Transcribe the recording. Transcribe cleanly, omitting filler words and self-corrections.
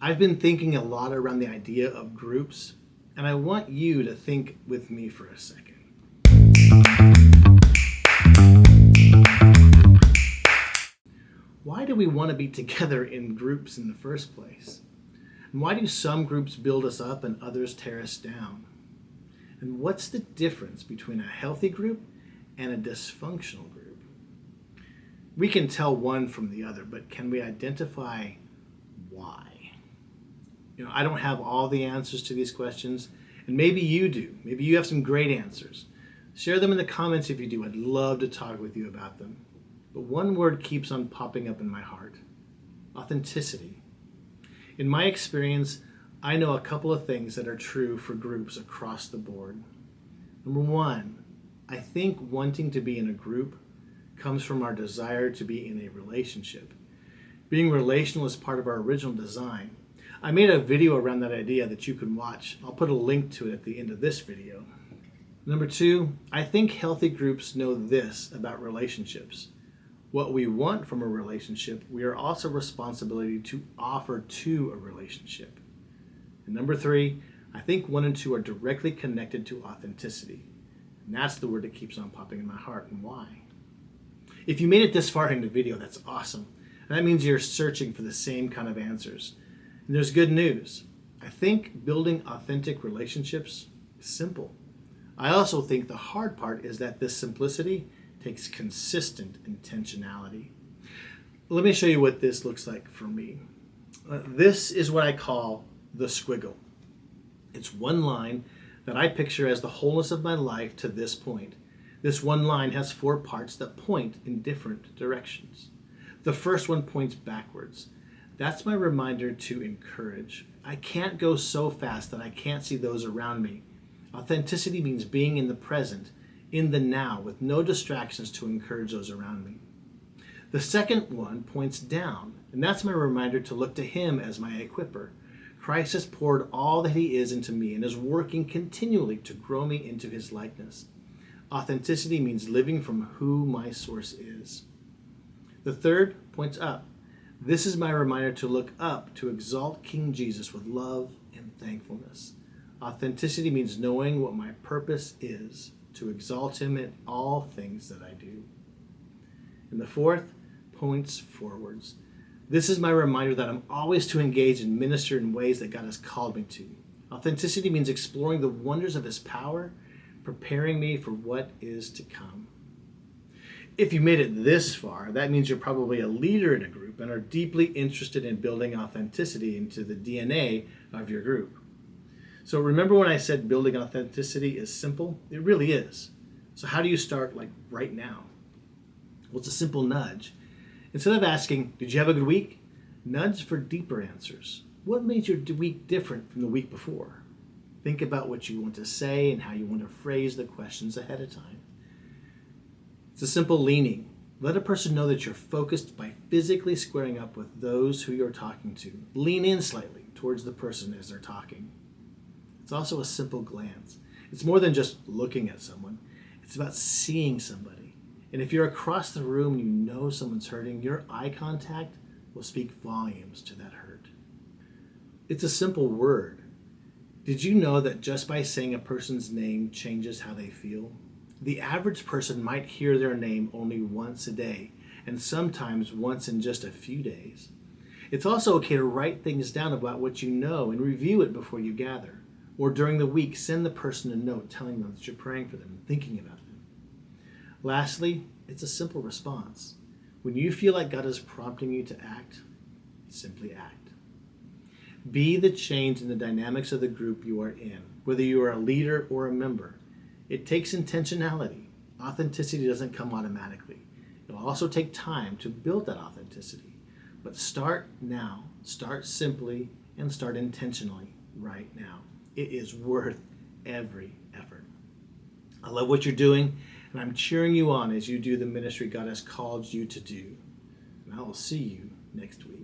I've been thinking a lot around the idea of groups, and I want you to think with me for a second. Why do we want to be together in groups in the first place? And why do some groups build us up and others tear us down? And what's the difference between a healthy group and a dysfunctional group? We can tell one from the other, but can we identify why? I don't have all the answers to these questions, and maybe you do. Maybe you have some great answers. Share them in the comments if you do. I'd love to talk with you about them. But one word keeps on popping up in my heart: authenticity. In my experience, I know a couple of things that are true for groups across the board. Number one, I think wanting to be in a group comes from our desire to be in a relationship. Being relational is part of our original design. I made a video around that idea that you can watch. I'll put a link to it at the end of this video. Number two, I think healthy groups know this about relationships. What we want from a relationship, we are also responsibility to offer to a relationship. And number three, I think 1 and 2 are directly connected to authenticity. And that's the word that keeps on popping in my heart. And why? If you made it this far in the video, that's awesome. And that means you're searching for the same kind of answers. And there's good news. I think building authentic relationships is simple. I also think the hard part is that this simplicity takes consistent intentionality. Let me show you what this looks like for me. This is what I call the squiggle. It's one line that I picture as the wholeness of my life to this point. This one line has 4 parts that point in different directions. The first one points backwards. That's my reminder to encourage. I can't go so fast that I can't see those around me. Authenticity means being in the present, in the now, with no distractions to encourage those around me. The second one points down, and that's my reminder to look to Him as my equipper. Christ has poured all that He is into me and is working continually to grow me into His likeness. Authenticity means living from who my source is. The third points up. This is my reminder to look up, to exalt King Jesus with love and thankfulness. Authenticity means knowing what my purpose is, to exalt Him in all things that I do. And the fourth points forwards. This is my reminder that I'm always to engage and minister in ways that God has called me to. Authenticity means exploring the wonders of His power, preparing me for what is to come. If you made it this far, that means you're probably a leader in a group and are deeply interested in building authenticity into the DNA of your group. So remember when I said building authenticity is simple? It really is. So how do you start right now? Well, it's a simple nudge. Instead of asking, did you have a good week? Nudge for deeper answers. What made your week different from the week before? Think about what you want to say and how you want to phrase the questions ahead of time. It's a simple leaning. Let a person know that you're focused by physically squaring up with those who you're talking to. Lean in slightly towards the person as they're talking. It's also a simple glance. It's more than just looking at someone. It's about seeing somebody. And if you're across the room and you know someone's hurting, your eye contact will speak volumes to that hurt. It's a simple word. Did you know that just by saying a person's name changes how they feel? The average person might hear their name only once a day, and sometimes once in just a few days. It's also okay to write things down about what you know and review it before you gather. Or during the week, send the person a note telling them that you're praying for them and thinking about them. Lastly, it's a simple response. When you feel like God is prompting you to act, simply act. Be the change in the dynamics of the group you are in, whether you are a leader or a member. It takes intentionality. Authenticity doesn't come automatically. It'll also take time to build that authenticity. But start now. Start simply and start intentionally right now. It is worth every effort. I love what you're doing, and I'm cheering you on as you do the ministry God has called you to do. And I will see you next week.